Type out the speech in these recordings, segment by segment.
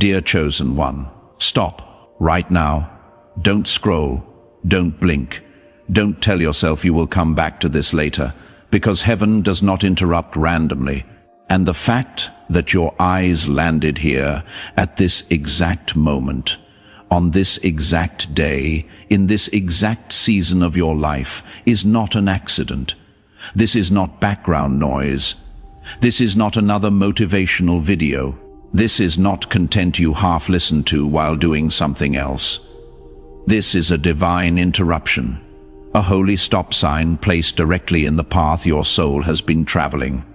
Dear chosen one, stop, right now. Don't scroll, don't blink. Don't tell yourself you will come back to this later, because heaven does not interrupt randomly. And the fact that your eyes landed here at this exact moment, on this exact day, in this exact season of your life, is not an accident. This is not background noise. This is not another motivational video. This is not content you half listen to while doing something else. This is a divine interruption, a holy stop sign placed directly in the path your soul has been traveling.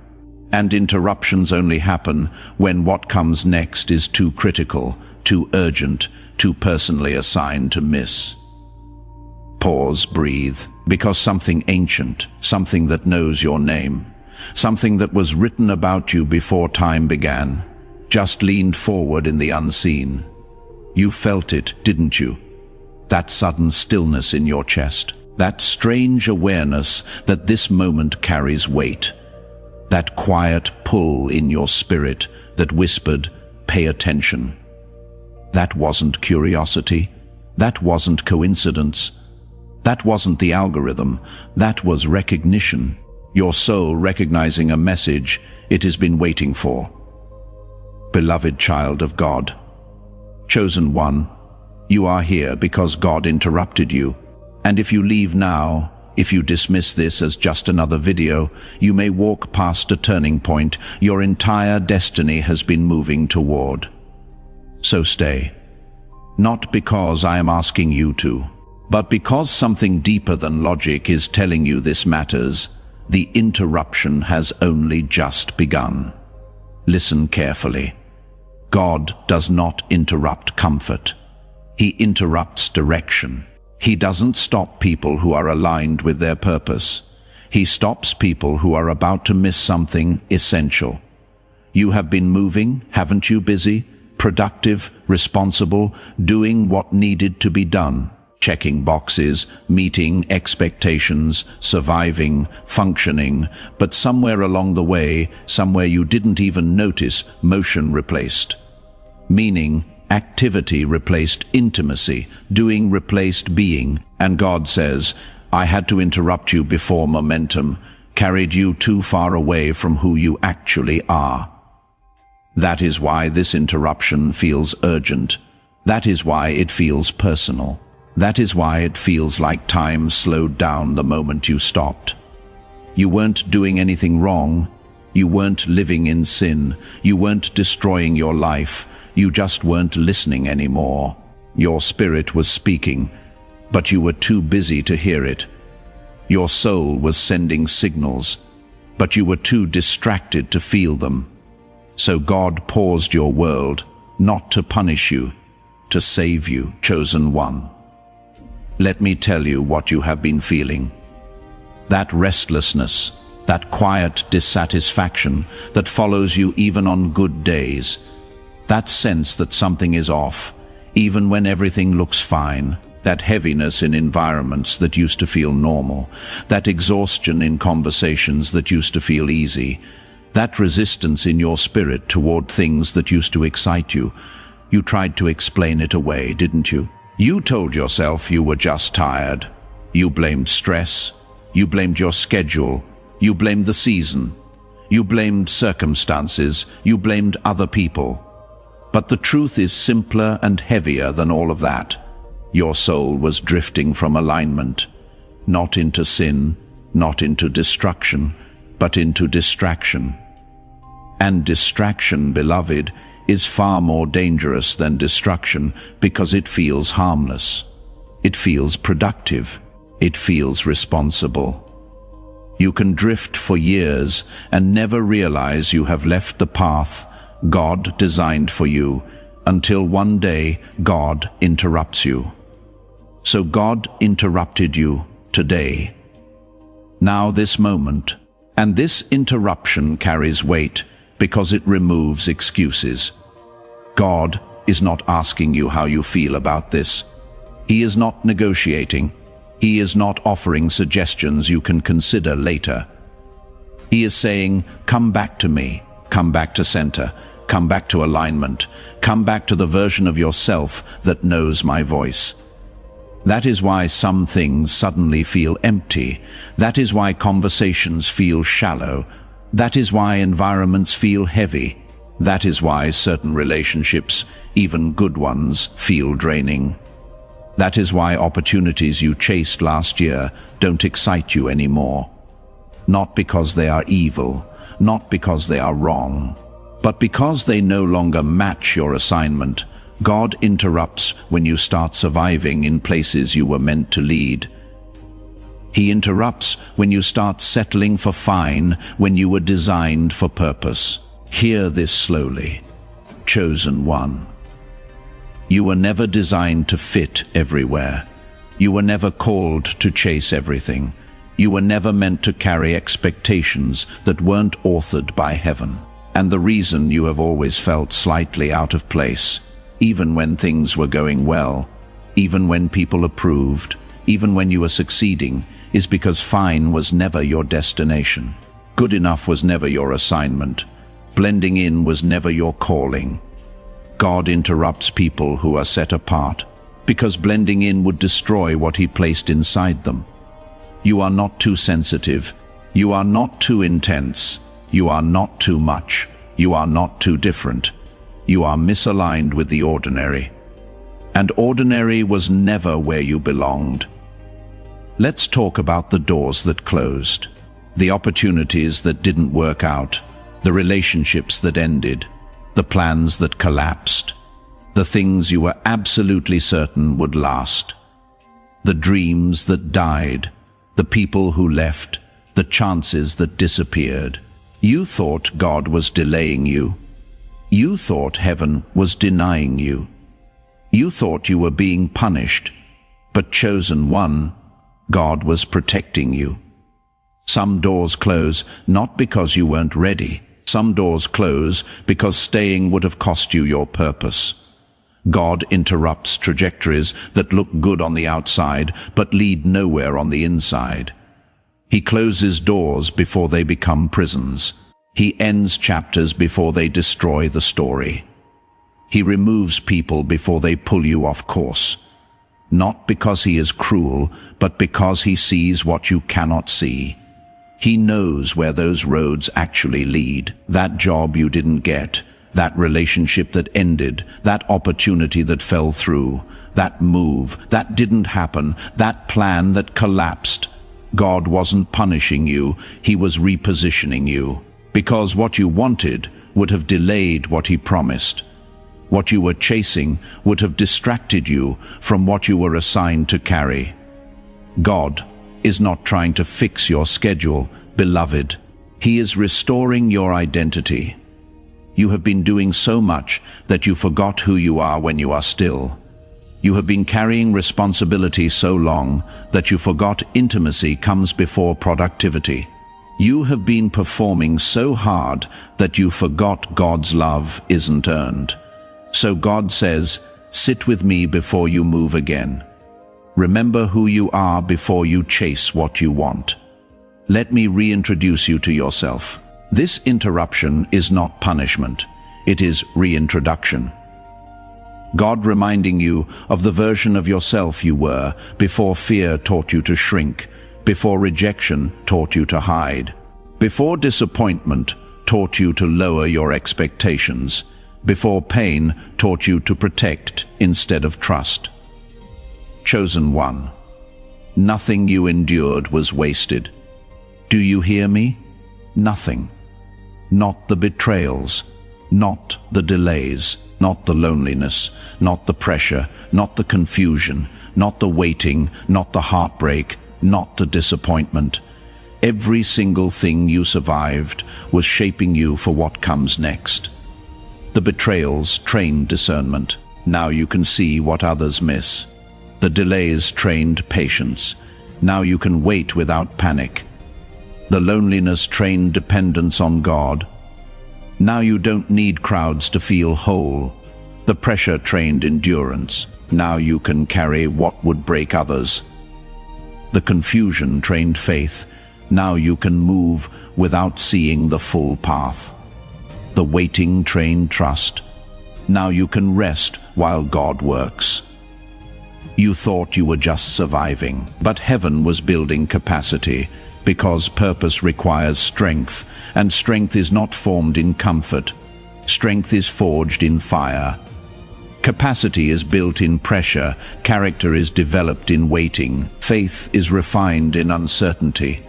And interruptions only happen when what comes next is too critical, too urgent, too personally assigned to miss. Pause, breathe, because something ancient, something that knows your name, something that was written about you before time began, just leaned forward in the unseen. You felt it, didn't you? That sudden stillness in your chest, that strange awareness that this moment carries weight, that quiet pull in your spirit that whispered, "Pay attention." That wasn't curiosity. That wasn't coincidence. That wasn't the algorithm. That was recognition. Your soul recognizing a message it has been waiting for. Beloved child of God, chosen one, you are here because God interrupted you. And if you leave now, if you dismiss this as just another video, you may walk past a turning point your entire destiny has been moving toward. So stay. Not because I am asking you to, but because something deeper than logic is telling you this matters. The interruption has only just begun. Listen carefully. God does not interrupt comfort. He interrupts direction. He doesn't stop people who are aligned with their purpose. He stops people who are about to miss something essential. You have been moving, haven't you, busy, productive, responsible, doing what needed to be done, checking boxes, meeting expectations, surviving, functioning, but somewhere along the way, somewhere you didn't even notice, motion replaced. Meaning, activity replaced intimacy, doing replaced being, and God says, I had to interrupt you before momentum carried you too far away from who you actually are. That is why this interruption feels urgent. That is why it feels personal. That is why it feels like time slowed down the moment you stopped. You weren't doing anything wrong. You weren't living in sin. You weren't destroying your life. You just weren't listening anymore. Your spirit was speaking, but you were too busy to hear it. Your soul was sending signals, but you were too distracted to feel them. So God paused your world, not to punish you, to save you, chosen one. Let me tell you what you have been feeling. That restlessness, that quiet dissatisfaction that follows you even on good days, that sense that something is off, even when everything looks fine, that heaviness in environments that used to feel normal, that exhaustion in conversations that used to feel easy, that resistance in your spirit toward things that used to excite you. You tried to explain it away, didn't you? You told yourself you were just tired. You blamed stress. You blamed your schedule. You blamed the season. You blamed circumstances. You blamed other people. But the truth is simpler and heavier than all of that. Your soul was drifting from alignment, not into sin, not into destruction, but into distraction. And distraction, beloved, is far more dangerous than destruction because it feels harmless. It feels productive. It feels responsible. You can drift for years and never realize you have left the path God designed for you until one day God interrupts you. So God interrupted you today. Now this moment. And this interruption carries weight because it removes excuses. God is not asking you how you feel about this. He is not negotiating. He is not offering suggestions you can consider later. He is saying, come back to me, come back to center, Come back to alignment. Come back to the version of yourself that knows my voice. That is why some things suddenly feel empty. That is why conversations feel shallow. That is why environments feel heavy. That is why certain relationships, even good ones, feel draining. That is why opportunities you chased last year don't excite you anymore. Not because they are evil, not because they are wrong, but because they no longer match your assignment. God interrupts when you start surviving in places you were meant to lead. He interrupts when you start settling for fine when you were designed for purpose. Hear this slowly. Chosen one. You were never designed to fit everywhere. You were never called to chase everything. You were never meant to carry expectations that weren't authored by heaven. And the reason you have always felt slightly out of place, even when things were going well, even when people approved, even when you were succeeding, is because fine was never your destination. Good enough was never your assignment. Blending in was never your calling. God interrupts people who are set apart, because blending in would destroy what He placed inside them. You are not too sensitive. You are not too intense. You are not too much. You are not too different. You are misaligned with the ordinary. And ordinary was never where you belonged. Let's talk about the doors that closed, the opportunities that didn't work out, the relationships that ended, the plans that collapsed, the things you were absolutely certain would last, the dreams that died, the people who left, the chances that disappeared. You thought God was delaying you. You thought heaven was denying you. You thought you were being punished, but chosen one, God was protecting you. Some doors close not because you weren't ready. Some doors close because staying would have cost you your purpose. God interrupts trajectories that look good on the outside but lead nowhere on the inside. He closes doors before they become prisons. He ends chapters before they destroy the story. He removes people before they pull you off course. Not because He is cruel, but because He sees what you cannot see. He knows where those roads actually lead. That job you didn't get, that relationship that ended, that opportunity that fell through, that move that didn't happen, that plan that collapsed. God wasn't punishing you, He was repositioning you. Because what you wanted would have delayed what He promised. What you were chasing would have distracted you from what you were assigned to carry. God is not trying to fix your schedule, beloved. He is restoring your identity. You have been doing so much that you forgot who you are when you are still. You have been carrying responsibility so long that you forgot intimacy comes before productivity. You have been performing so hard that you forgot God's love isn't earned. So God says, sit with me before you move again. Remember who you are before you chase what you want. Let me reintroduce you to yourself. This interruption is not punishment. It is reintroduction. God reminding you of the version of yourself you were before fear taught you to shrink, before rejection taught you to hide, before disappointment taught you to lower your expectations, before pain taught you to protect instead of trust. Chosen one. Nothing you endured was wasted. Do you hear me? Nothing. Not the betrayals, not the delays, not the loneliness, not the pressure, not the confusion, not the waiting, not the heartbreak, not the disappointment. Every single thing you survived was shaping you for what comes next. The betrayals trained discernment. Now you can see what others miss. The delays trained patience. Now you can wait without panic. The loneliness trained dependence on God. Now you don't need crowds to feel whole. The pressure trained endurance. Now you can carry what would break others. The confusion trained faith. Now you can move without seeing the full path. The waiting trained trust. Now you can rest while God works. You thought you were just surviving, but heaven was building capacity, because purpose requires strength, and strength is not formed in comfort. Strength is forged in fire. Capacity is built in pressure, character is developed in waiting, faith is refined in uncertainty.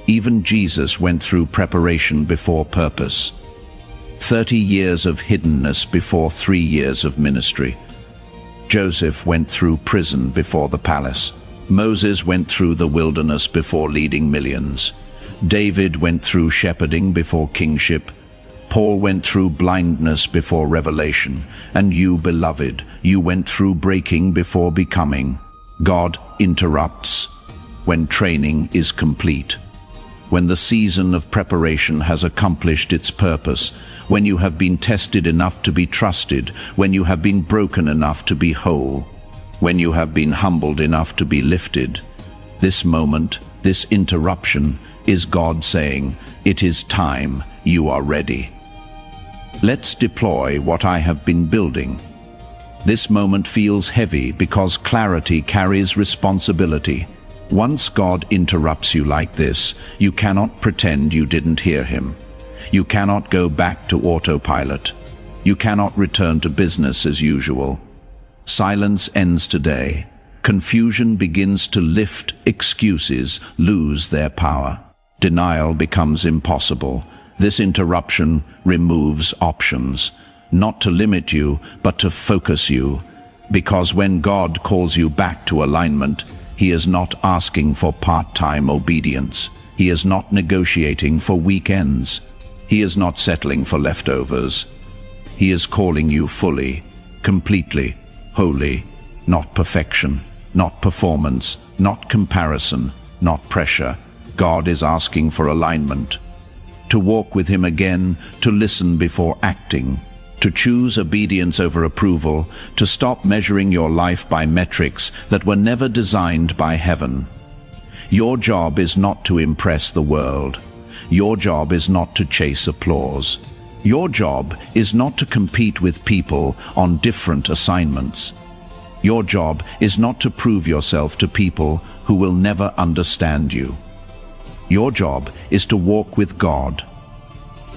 Even Jesus went through preparation before purpose. 30 years of hiddenness before 3 years of ministry. Joseph went through prison before the palace. Moses went through the wilderness before leading millions. David went through shepherding before kingship. Paul went through blindness before revelation. And you, beloved, you went through breaking before becoming. God interrupts when training is complete. When the season of preparation has accomplished its purpose, when you have been tested enough to be trusted, when you have been broken enough to be whole, when you have been humbled enough to be lifted. This moment, this interruption, is God saying, "It is time, you are ready. Let's deploy what I have been building." This moment feels heavy because clarity carries responsibility. Once God interrupts you like this, you cannot pretend you didn't hear him. You cannot go back to autopilot. You cannot return to business as usual. Silence ends today. Confusion begins to lift. Excuses lose their power. Denial becomes impossible. This interruption removes options, not to limit you, but to focus you. Because when God calls you back to alignment, he is not asking for part-time obedience. He is not negotiating for weekends. He is not settling for leftovers. He is calling you fully, completely, wholly, not perfection, not performance, not comparison, not pressure. God is asking for alignment. To walk with him again, to listen before acting, to choose obedience over approval, to stop measuring your life by metrics that were never designed by heaven. Your job is not to impress the world. Your job is not to chase applause. Your job is not to compete with people on different assignments. Your job is not to prove yourself to people who will never understand you. Your job is to walk with God.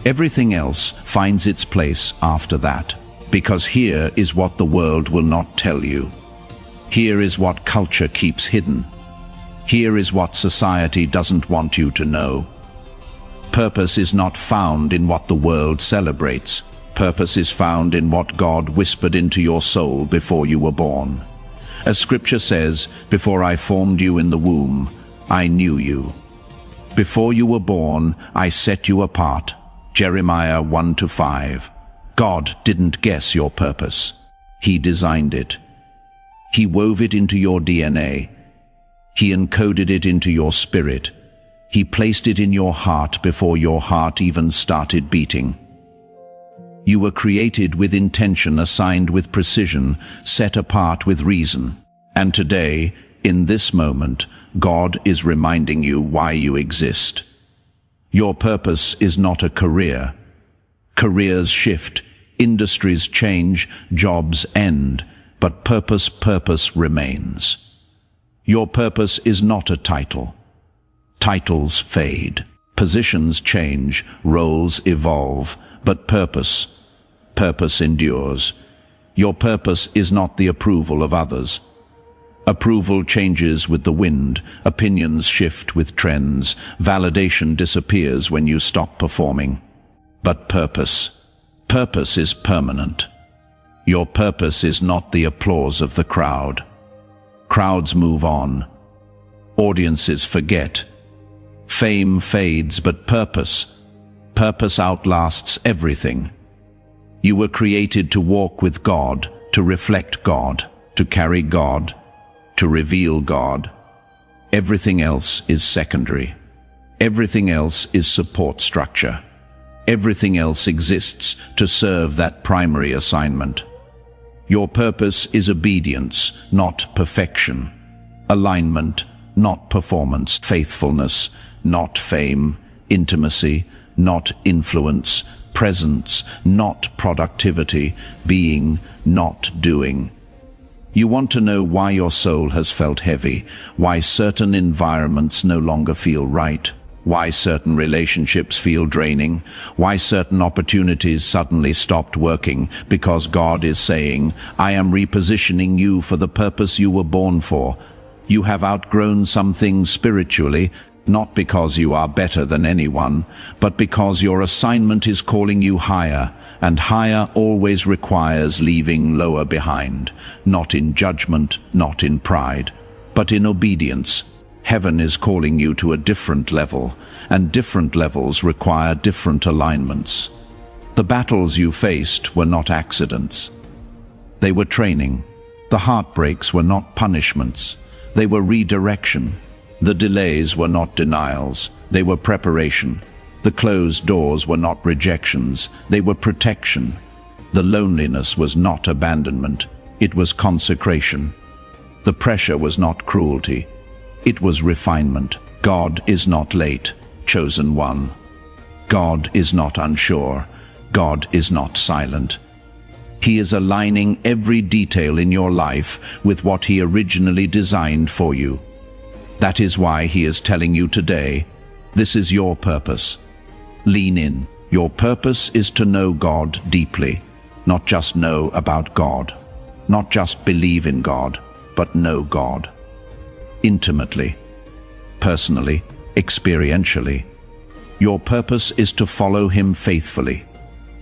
Everything else finds its place after that, because here is what the world will not tell you. Here is what culture keeps hidden. Here is what society doesn't want you to know. Purpose is not found in what the world celebrates. Purpose is found in what God whispered into your soul before you were born. As Scripture says, "Before I formed you in the womb, I knew you. Before you were born, I set you apart." Jeremiah 1-5. God didn't guess your purpose. He designed it. He wove it into your DNA. He encoded it into your spirit. He placed it in your heart before your heart even started beating. You were created with intention, assigned with precision, set apart with reason. And today, in this moment, God is reminding you why you exist. Your purpose is not a career. Careers shift, industries change, jobs end, but purpose remains. Your purpose is not a title. Titles fade, positions change, roles evolve, but purpose endures. Your purpose is not the approval of others. Approval changes with the wind, opinions shift with trends, validation disappears when you stop performing. But purpose is permanent. Your purpose is not the applause of the crowd. Crowds move on. Audiences forget. Fame fades, but purpose outlasts everything. You were created to walk with God, to reflect God, to carry God, to reveal God. Everything else is secondary. Everything else is support structure. Everything else exists to serve that primary assignment. Your purpose is obedience, not perfection. Alignment, not performance. Faithfulness, not fame. Intimacy, not influence. presence, not productivity, being, not doing. You want to know why your soul has felt heavy, why certain environments no longer feel right, why certain relationships feel draining, why certain opportunities suddenly stopped working, because God is saying, I am repositioning you for the purpose you were born for. You have outgrown some things spiritually, not because you are better than anyone, but because your assignment is calling you higher, and higher always requires leaving lower behind, not in judgment, not in pride, but in obedience. Heaven is calling you to a different level, and different levels require different alignments. The battles you faced were not accidents. They were training. The heartbreaks were not punishments. They were redirection. The delays were not denials. They were preparation. The closed doors were not rejections, they were protection. The loneliness was not abandonment, it was consecration. The pressure was not cruelty, it was refinement. God is not late, chosen one. God is not unsure, God is not silent. He is aligning every detail in your life with what He originally designed for you. That is why He is telling you today, this is your purpose. Lean in. Your purpose is to know God deeply, not just know about God, not just believe in God, but know God. Intimately, personally, experientially. Your purpose is to follow Him faithfully,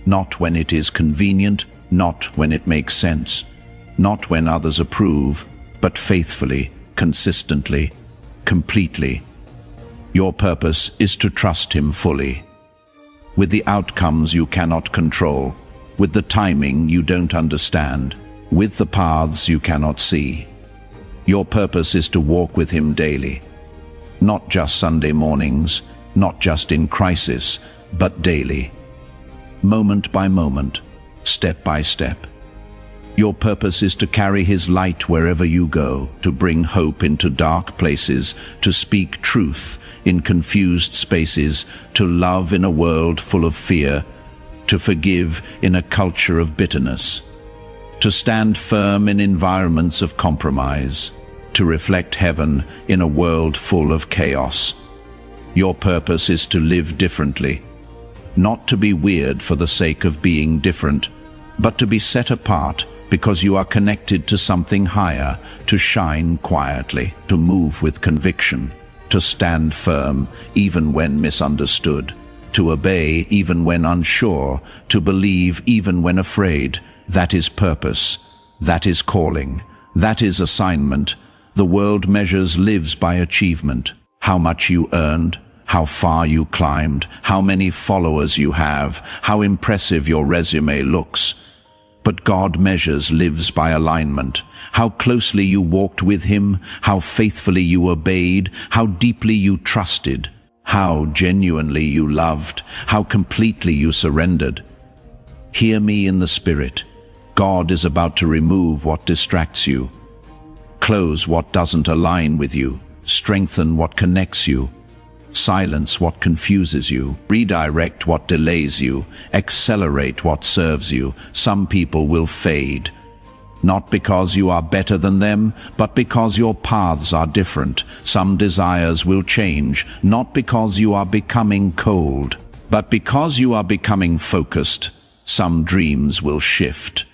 not when it is convenient, not when it makes sense, not when others approve, but faithfully, consistently, completely. Your purpose is to trust Him fully, with the outcomes you cannot control, with the timing you don't understand, with the paths you cannot see. Your purpose is to walk with Him daily, not just Sunday mornings, not just in crisis, but daily, moment by moment, step by step. Your purpose is to carry His light wherever you go, to bring hope into dark places, to speak truth in confused spaces, to love in a world full of fear, to forgive in a culture of bitterness, to stand firm in environments of compromise, to reflect heaven in a world full of chaos. Your purpose is to live differently, not to be weird for the sake of being different, but to be set apart because you are connected to something higher, to shine quietly, to move with conviction, to stand firm even when misunderstood, to obey even when unsure, to believe even when afraid. That is purpose, that is calling, that is assignment. The world measures lives by achievement, how much you earned, how far you climbed, how many followers you have, how impressive your resume looks. But God measures lives by alignment, how closely you walked with Him, how faithfully you obeyed, how deeply you trusted, how genuinely you loved, how completely you surrendered. Hear me in the Spirit. God is about to remove what distracts you, close what doesn't align with you, strengthen what connects you, silence what confuses you, redirect what delays you, accelerate what serves you. Some people will fade, not because you are better than them, but because your paths are different. Some desires will change, not because you are becoming cold, but because you are becoming focused. Some dreams will shift,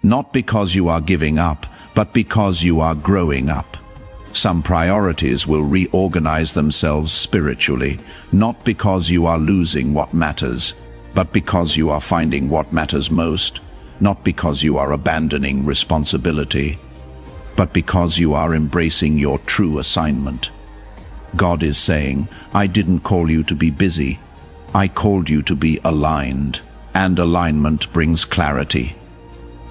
not because you are giving up, but because you are growing up. Some priorities will reorganize themselves spiritually, not because you are losing what matters, but because you are finding what matters most, not because you are abandoning responsibility, but because you are embracing your true assignment. God is saying, I didn't call you to be busy, I called you to be aligned, and alignment brings clarity.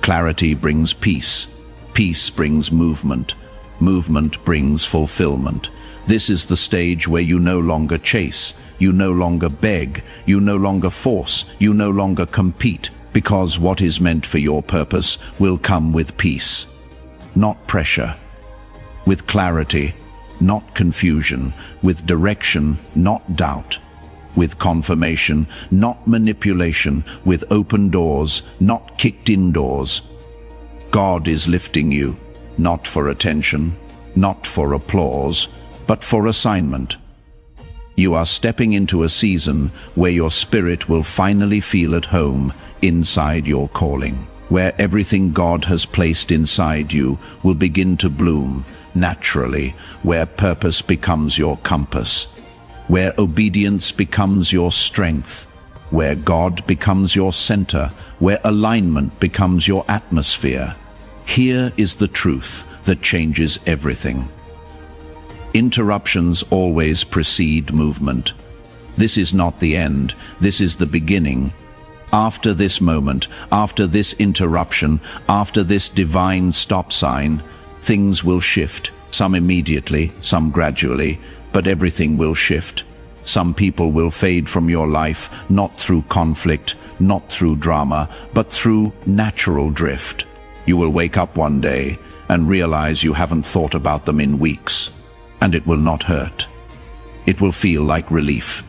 Clarity brings peace, peace brings movement, movement brings fulfillment. This is the stage where you no longer chase, you no longer beg, you no longer force, you no longer compete, because what is meant for your purpose will come with peace, not pressure, with clarity, not confusion, with direction, not doubt. with confirmation, not manipulation, with open doors, not kicked indoors. God is lifting you, not for attention, not for applause, but for assignment. You are stepping into a season where your spirit will finally feel at home inside your calling, where everything God has placed inside you will begin to bloom naturally, where purpose becomes your compass, where obedience becomes your strength, where God becomes your center, where alignment becomes your atmosphere. Here is the truth that changes everything. Interruptions always precede movement. This is not the end, this is the beginning. After this moment, after this interruption, after this divine stop sign, things will shift, some immediately, some gradually, but everything will shift. Some people will fade from your life, not through conflict, not through drama, but through natural drift. You will wake up one day and realize you haven't thought about them in weeks, and it will not hurt. It will feel like relief.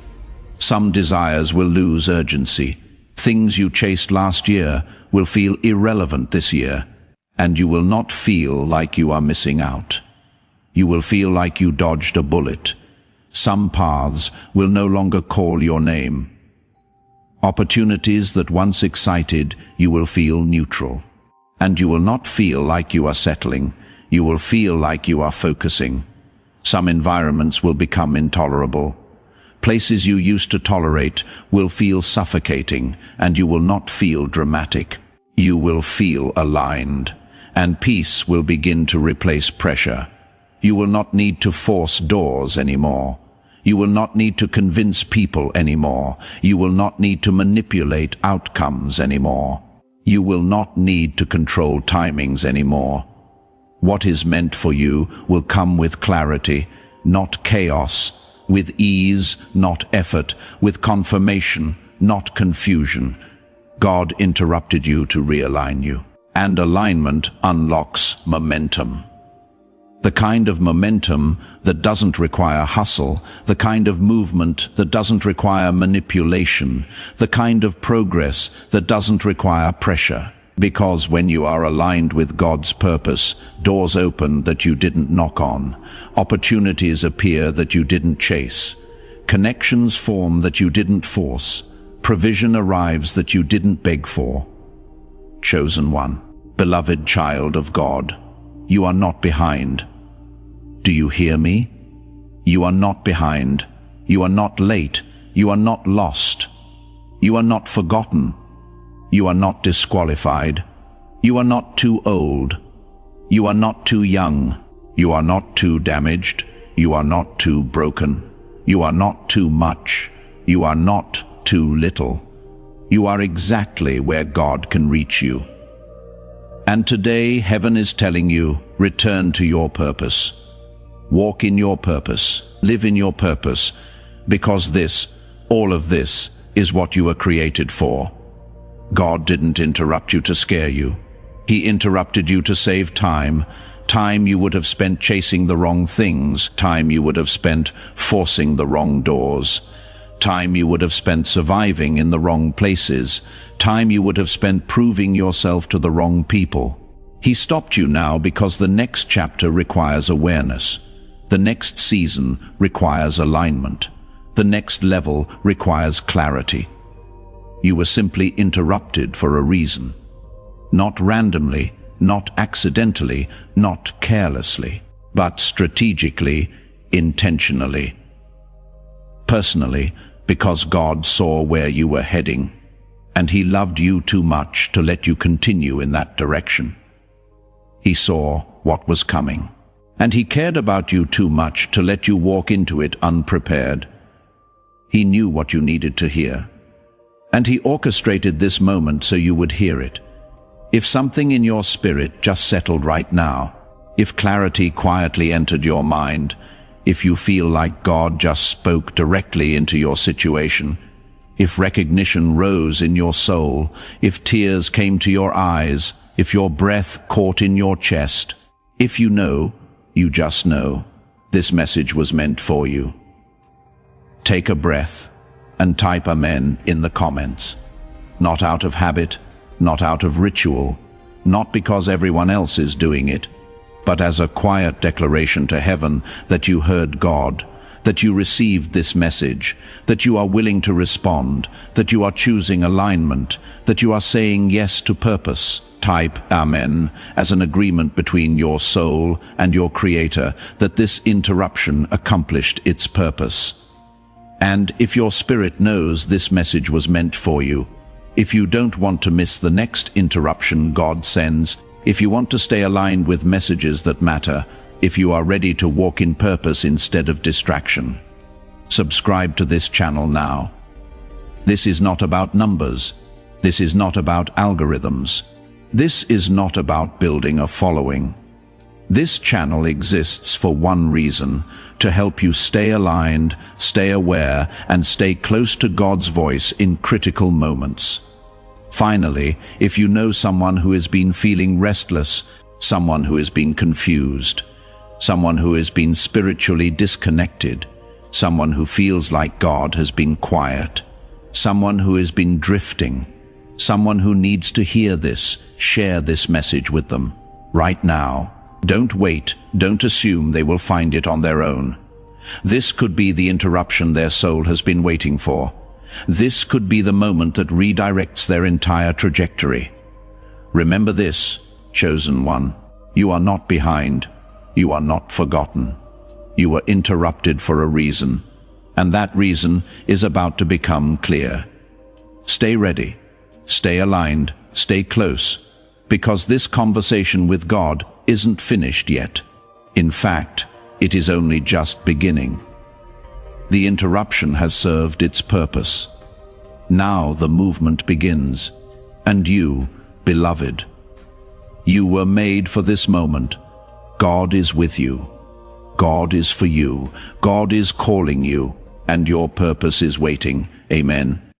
Some desires will lose urgency. Things you chased last year will feel irrelevant this year, and you will not feel like you are missing out. You will feel like you dodged a bullet. Some paths will no longer call your name. Opportunities that once excited, you will feel neutral. And you will not feel like you are settling. You will feel like you are focusing. Some environments will become intolerable. Places you used to tolerate will feel suffocating, and you will not feel dramatic. You will feel aligned, and peace will begin to replace pressure. You will not need to force doors anymore. You will not need to convince people anymore. You will not need to manipulate outcomes anymore. You will not need to control timings anymore. What is meant for you will come with clarity, not chaos, with ease, not effort, with confirmation, not confusion. God interrupted you to realign you, and alignment unlocks momentum. The kind of momentum that doesn't require hustle, the kind of movement that doesn't require manipulation, the kind of progress that doesn't require pressure. Because when you are aligned with God's purpose, doors open that you didn't knock on, opportunities appear that you didn't chase, connections form that you didn't force, provision arrives that you didn't beg for. Chosen one, beloved child of God, you are not behind. Do you hear me? You are not behind. You are not late. You are not lost. You are not forgotten. You are not disqualified. You are not too old. You are not too young. You are not too damaged. You are not too broken. You are not too much. You are not too little. You are exactly where God can reach you. And today, heaven is telling you, return to your purpose. Walk in your purpose. Live in your purpose. Because this, all of this, is what you were created for. God didn't interrupt you to scare you. He interrupted you to save time. Time you would have spent chasing the wrong things. Time you would have spent forcing the wrong doors. Time you would have spent surviving in the wrong places. Time you would have spent proving yourself to the wrong people. He stopped you now because the next chapter requires awareness. The next season requires alignment. The next level requires clarity. You were simply interrupted for a reason. Not randomly, not accidentally, not carelessly, but strategically, intentionally. Personally, because God saw where you were heading, and He loved you too much to let you continue in that direction. He saw what was coming, and He cared about you too much to let you walk into it unprepared. He knew what you needed to hear, and He orchestrated this moment so you would hear it. If something in your spirit just settled right now, if clarity quietly entered your mind, if you feel like God just spoke directly into your situation, if recognition rose in your soul, if tears came to your eyes, if your breath caught in your chest, if you know, you just know, this message was meant for you. Take a breath. and type Amen in the comments. Not out of habit, not out of ritual, not because everyone else is doing it, but as a quiet declaration to heaven that you heard God, that you received this message, that you are willing to respond, that you are choosing alignment, that you are saying yes to purpose. Type Amen as an agreement between your soul and your Creator that this interruption accomplished its purpose. And if your spirit knows this message was meant for you, if you don't want to miss the next interruption God sends, if you want to stay aligned with messages that matter, if you are ready to walk in purpose instead of distraction, subscribe to this channel now. This is not about numbers. This is not about algorithms. This is not about building a following. This channel exists for one reason: to help you stay aligned, stay aware, and stay close to God's voice in critical moments. Finally, if you know someone who has been feeling restless, someone who has been confused, someone who has been spiritually disconnected, someone who feels like God has been quiet, someone who has been drifting, someone who needs to hear this, share this message with them right now. Don't wait, don't assume they will find it on their own. This could be the interruption their soul has been waiting for. This could be the moment that redirects their entire trajectory. Remember this, chosen one. You are not behind. You are not forgotten. You were interrupted for a reason, and that reason is about to become clear. Stay ready, stay aligned, stay close, because this conversation with God isn't finished yet. In fact, it is only just beginning. The interruption has served its purpose. Now the movement begins, and you, beloved, you were made for this moment. God is with you. God is for you. God is calling you, and your purpose is waiting. Amen.